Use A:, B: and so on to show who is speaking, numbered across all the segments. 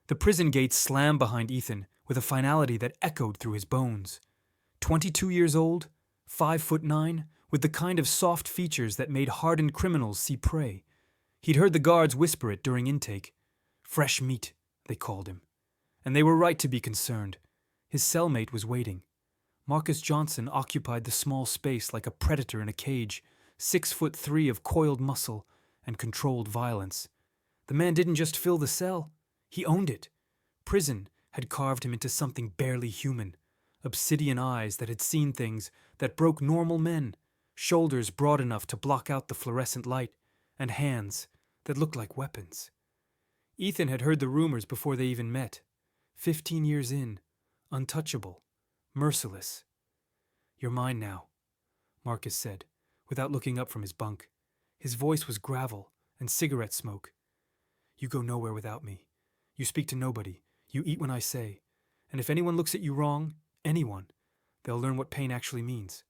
A: The prison gates slammed behind Ethan with a finality that echoed through his bones. 22 years old, 5'9", with the kind of soft features that made hardened criminals see prey. He'd heard the guards whisper it during intake. Fresh meat, they called him. And they were right to be concerned. His cellmate was waiting. Marcus Johnson occupied the small space like a predator in a cage, 6'3" of coiled muscle and controlled violence. The man didn't just fill the cell, he owned it. Prison had carved him into something barely human. Obsidian eyes that had seen things that broke normal men, shoulders broad enough to block out the fluorescent light, and hands that looked like weapons. Ethan had heard the rumors before they even met. 15 years in, untouchable, merciless. "You're mine now," Marcus said, without looking up from his bunk. His voice was gravel and cigarette smoke. "You go nowhere without me. You speak to nobody. You eat when I say. And if anyone looks at you wrong, anyone, they'll learn what pain actually means."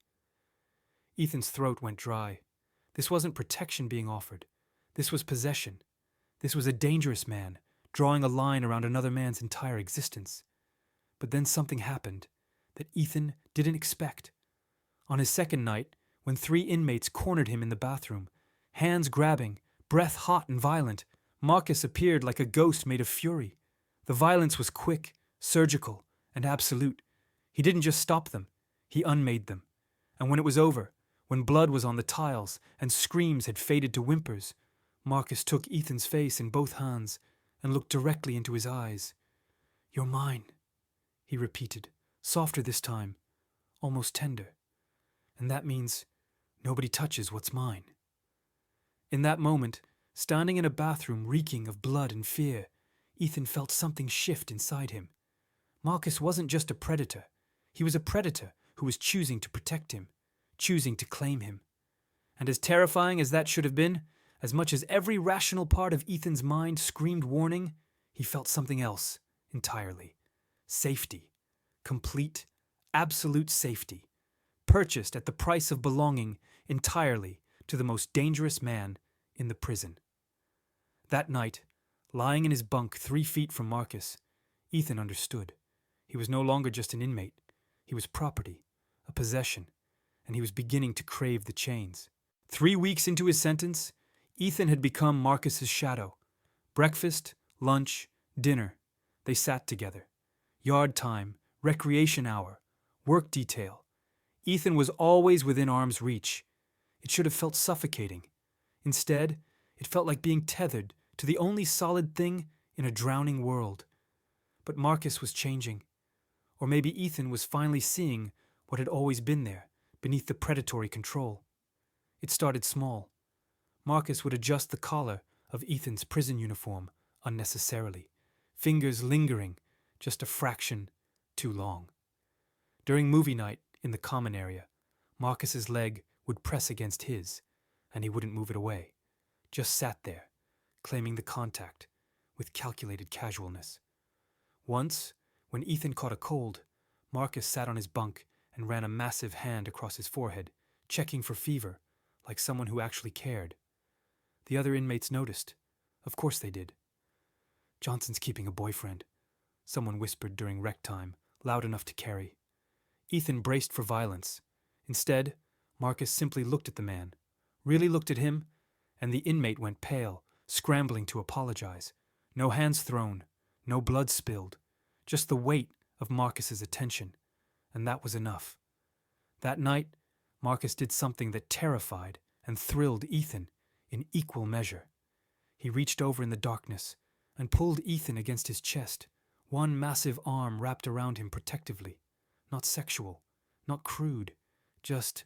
A: Ethan's throat went dry. This wasn't protection being offered. This was possession. This was a dangerous man, drawing a line around another man's entire existence. But then something happened that Ethan didn't expect. On his second night, when 3 inmates cornered him in the bathroom, hands grabbing, breath hot and violent, Marcus appeared like a ghost made of fury. The violence was quick, surgical, and absolute. He didn't just stop them, he unmade them. And when it was over, when blood was on the tiles and screams had faded to whimpers, Marcus took Ethan's face in both hands and looked directly into his eyes. "You're mine," he repeated, softer this time, almost tender. "And that means nobody touches what's mine." In that moment, standing in a bathroom reeking of blood and fear, Ethan felt something shift inside him. Marcus wasn't just a predator. He was a predator who was choosing to protect him, choosing to claim him. And as terrifying as that should have been, as much as every rational part of Ethan's mind screamed warning, he felt something else entirely. Safety. Complete, absolute safety. Purchased at the price of belonging entirely to the most dangerous man in the prison. That night, lying in his bunk 3 feet from Marcus, Ethan understood. He was no longer just an inmate. He was property, a possession, and he was beginning to crave the chains. 3 weeks into his sentence, Ethan had become Marcus's shadow. Breakfast, lunch, dinner, they sat together. Yard time, recreation hour, work detail. Ethan was always within arm's reach. It should have felt suffocating. Instead, it felt like being tethered to the only solid thing in a drowning world. But Marcus was changing. Or maybe Ethan was finally seeing what had always been there, beneath the predatory control. It started small. Marcus would adjust the collar of Ethan's prison uniform unnecessarily, fingers lingering just a fraction too long. During movie night in the common area, Marcus's leg would press against his, and he wouldn't move it away, just sat there, claiming the contact with calculated casualness. Once, when Ethan caught a cold, Marcus sat on his bunk and ran a massive hand across his forehead, checking for fever, like someone who actually cared. The other inmates noticed. Of course they did. "Johnson's keeping a boyfriend," someone whispered during rec time, loud enough to carry. Ethan braced for violence. Instead, Marcus simply looked at the man, really looked at him, and the inmate went pale, scrambling to apologize. No hands thrown, no blood spilled, just the weight of Marcus's attention, and that was enough. That night, Marcus did something that terrified and thrilled Ethan in equal measure. He reached over in the darkness and pulled Ethan against his chest, one massive arm wrapped around him protectively. Not sexual, not crude, just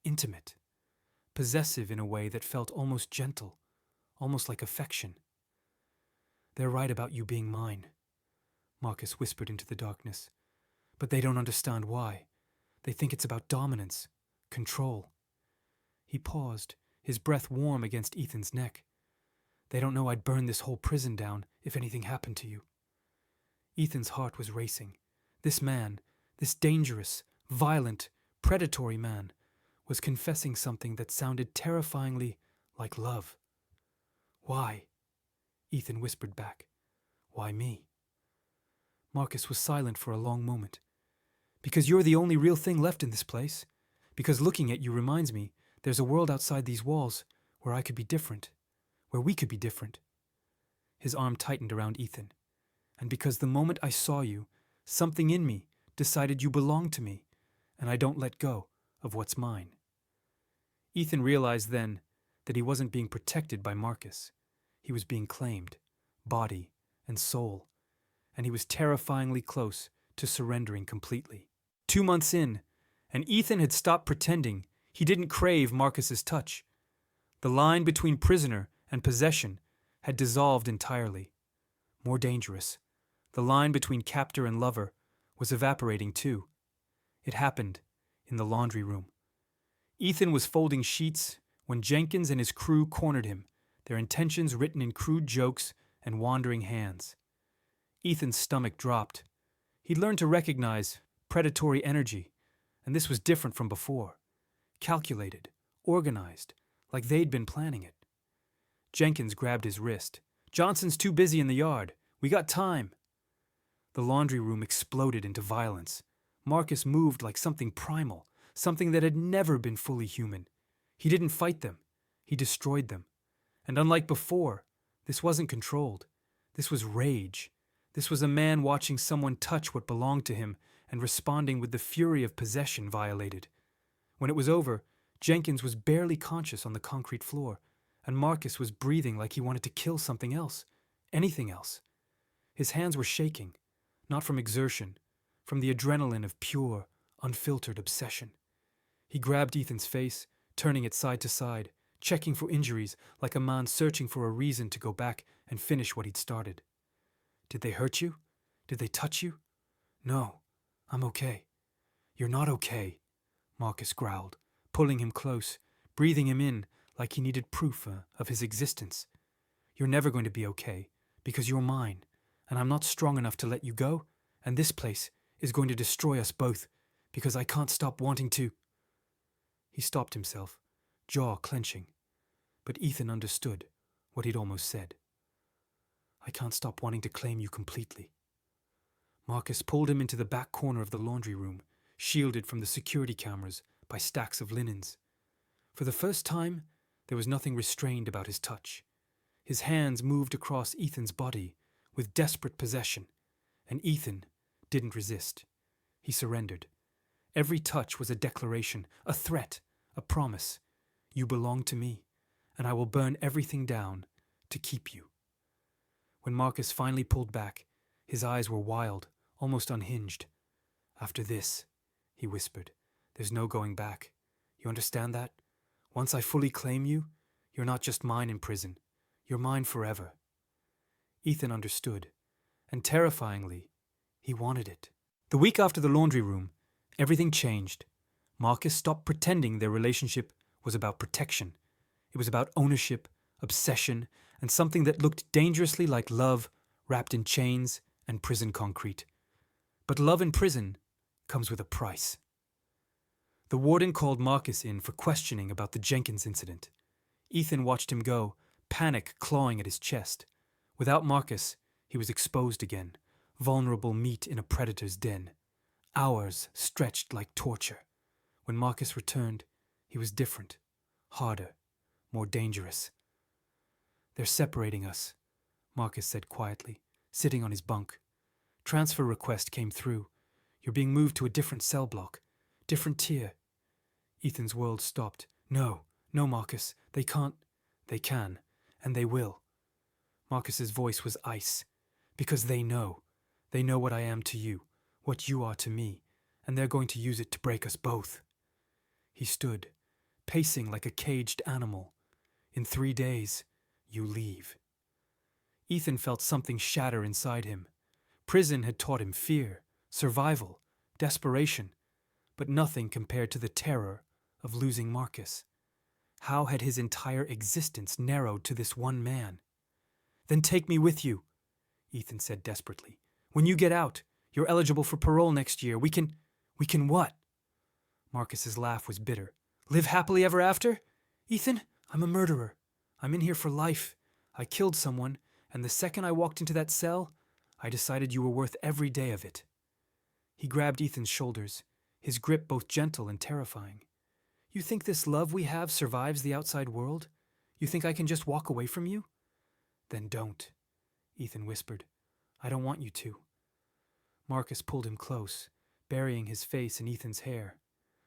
A: intimate. Possessive in a way that felt almost gentle, almost like affection. "They're right about you being mine," Marcus whispered into the darkness. "But they don't understand why. They think it's about dominance, control." He paused, his breath warm against Ethan's neck. "They don't know I'd burn this whole prison down if anything happened to you." Ethan's heart was racing. This man, this dangerous, violent, predatory man, was confessing something that sounded terrifyingly like love. "Why?" Ethan whispered back. Why me? Marcus was silent for a long moment. Because you're the only real thing left in this place. Because looking at you reminds me there's a world outside these walls where I could be different, where we could be different. His arm tightened around Ethan. And because the moment I saw you, something in me decided you belonged to me, and I don't let go of what's mine. Ethan realized then that he wasn't being protected by Marcus. He was being claimed, body and soul, and he was terrifyingly close to surrendering completely. 2 months in, and Ethan had stopped pretending he didn't crave Marcus's touch. The line between prisoner and possession had dissolved entirely. More dangerous, the line between captor and lover was evaporating too. It happened in the laundry room. Ethan was folding sheets when Jenkins and his crew cornered him, their intentions written in crude jokes and wandering hands. Ethan's stomach dropped. He'd learned to recognize predatory energy, and this was different from before. Calculated, organized, like they'd been planning it. Jenkins grabbed his wrist. "Johnson's too busy in the yard. We got time." The laundry room exploded into violence. Marcus moved like something primal, something that had never been fully human. He didn't fight them. He destroyed them. And unlike before, this wasn't controlled. This was rage. This was a man watching someone touch what belonged to him and responding with the fury of possession violated. When it was over, Jenkins was barely conscious on the concrete floor, and Marcus was breathing like he wanted to kill something else, anything else. His hands were shaking, not from exertion, from the adrenaline of pure, unfiltered obsession. He grabbed Ethan's face, turning it side to side, checking for injuries like a man searching for a reason to go back and finish what he'd started. "Did they hurt you? Did they touch you?" "No, I'm okay." "You're not okay," Marcus growled, pulling him close, breathing him in like he needed proof of his existence. "You're never going to be okay, because you're mine, and I'm not strong enough to let you go, and this place is going to destroy us both, because I can't stop wanting to." He stopped himself, jaw clenching, but Ethan understood what he'd almost said. "I can't stop wanting to claim you completely." Marcus pulled him into the back corner of the laundry room, shielded from the security cameras by stacks of linens. For the first time, there was nothing restrained about his touch. His hands moved across Ethan's body with desperate possession, and Ethan didn't resist. He surrendered. Every touch was a declaration, a threat, a promise. "You belong to me, and I will burn everything down to keep you." When Marcus finally pulled back, his eyes were wild, almost unhinged. "After this," he whispered, "there's no going back. You understand that? Once I fully claim you, you're not just mine in prison. You're mine forever." Ethan understood, and terrifyingly, he wanted it. The week after the laundry room, everything changed. Marcus stopped pretending their relationship was about protection. It was about ownership, obsession, and something that looked dangerously like love wrapped in chains and prison concrete. But love in prison comes with a price. The warden called Marcus in for questioning about the Jenkins incident. Ethan watched him go, panic clawing at his chest. Without Marcus, he was exposed again, vulnerable meat in a predator's den. Hours stretched like torture. When Marcus returned, he was different, harder, more dangerous. "They're separating us," Marcus said quietly, sitting on his bunk. "Transfer request came through. You're being moved to a different cell block, different tier." Ethan's world stopped. No, Marcus, they can't." "They can, and they will." Marcus's voice was ice. "Because they know. They know what I am to you, what you are to me, and they're going to use it to break us both." He stood, pacing like a caged animal. "In 3 days, you leave." Ethan felt something shatter inside him. Prison had taught him fear, survival, desperation, but nothing compared to the terror of losing Marcus. How had his entire existence narrowed to this one man? "Then take me with you," Ethan said desperately. "When you get out, you're eligible for parole next year. We can what?" Marcus's laugh was bitter. "Live happily ever after? Ethan, I'm a murderer. I'm in here for life. I killed someone, and the second I walked into that cell, I decided you were worth every day of it." He grabbed Ethan's shoulders, his grip both gentle and terrifying. "You think this love we have survives the outside world? You think I can just walk away from you?" "Then don't," Ethan whispered. "I don't want you to." Marcus pulled him close, burying his face in Ethan's hair.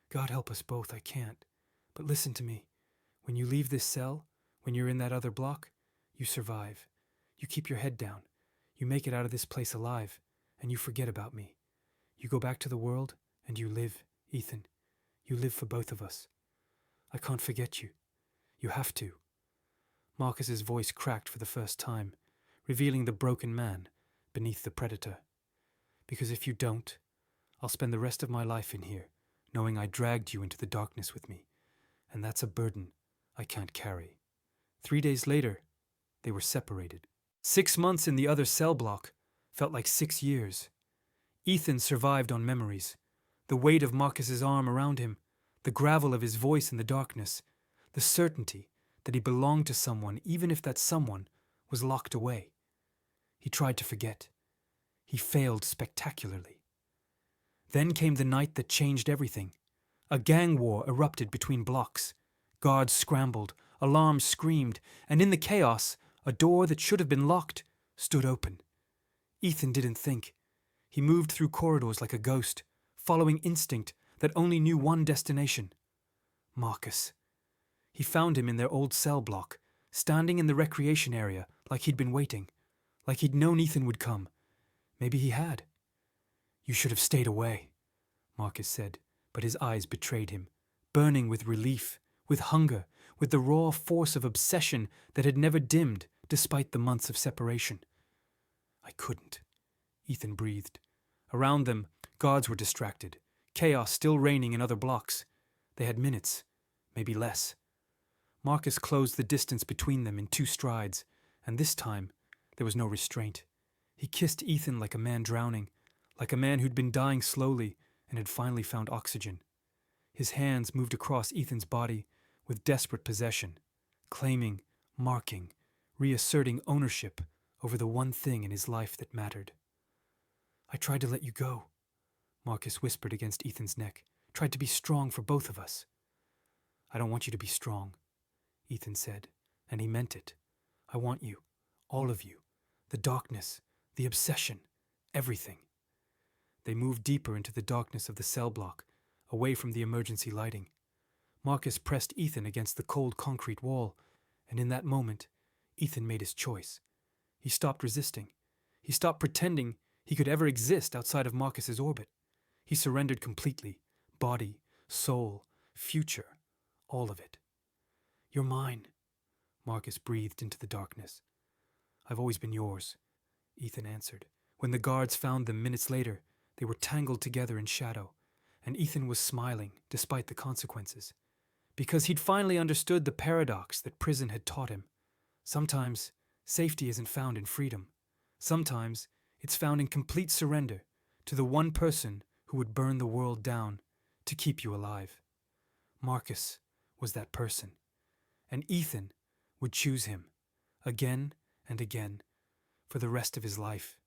A: "God help us both, I can't. But listen to me. When you leave this cell, when you're in that other block, you survive. You keep your head down. You make it out of this place alive, and you forget about me. You go back to the world, and you live, Ethan. You live for both of us. I can't forget you. You have to." Marcus's voice cracked for the first time, revealing the broken man beneath the predator. "Because if you don't, I'll spend the rest of my life in here, knowing I dragged you into the darkness with me, and that's a burden I can't carry." 3 days later, they were separated. 6 months in the other cell block felt like 6 years. Ethan survived on memories, the weight of Marcus's arm around him, the gravel of his voice in the darkness, the certainty that he belonged to someone even if that someone was locked away. He tried to forget. He failed spectacularly. Then came the night that changed everything. A gang war erupted between blocks. Guards scrambled, alarms screamed, and in the chaos, a door that should have been locked stood open. Ethan didn't think. He moved through corridors like a ghost, following instinct that only knew one destination: Marcus. He found him in their old cell block, standing in the recreation area like he'd been waiting, like he'd known Ethan would come. Maybe he had. "You should have stayed away," Marcus said, but his eyes betrayed him, burning with relief, with hunger, with the raw force of obsession that had never dimmed despite the months of separation. "I couldn't," Ethan breathed. Around them, guards were distracted, chaos still reigning in other blocks. They had minutes, maybe less. Marcus closed the distance between them in 2 strides, and this time there was no restraint. He kissed Ethan like a man drowning, like a man who'd been dying slowly and had finally found oxygen. His hands moved across Ethan's body with desperate possession, claiming, marking, reasserting ownership over the one thing in his life that mattered. "I tried to let you go," Marcus whispered against Ethan's neck. "Tried to be strong for both of us." "I don't want you to be strong," Ethan said, and he meant it. "I want you, all of you, the darkness, the obsession, everything." They moved deeper into the darkness of the cell block, away from the emergency lighting. Marcus pressed Ethan against the cold concrete wall, and in that moment, Ethan made his choice. He stopped resisting. He stopped pretending he could ever exist outside of Marcus's orbit. He surrendered completely, body, soul, future, all of it. "You're mine," Marcus breathed into the darkness. "I've always been yours," Ethan answered. When the guards found them minutes later, they were tangled together in shadow, and Ethan was smiling despite the consequences, because he'd finally understood the paradox that prison had taught him. Sometimes safety isn't found in freedom. Sometimes it's found in complete surrender to the one person who would burn the world down to keep you alive. Marcus was that person, and Ethan would choose him again and again for the rest of his life.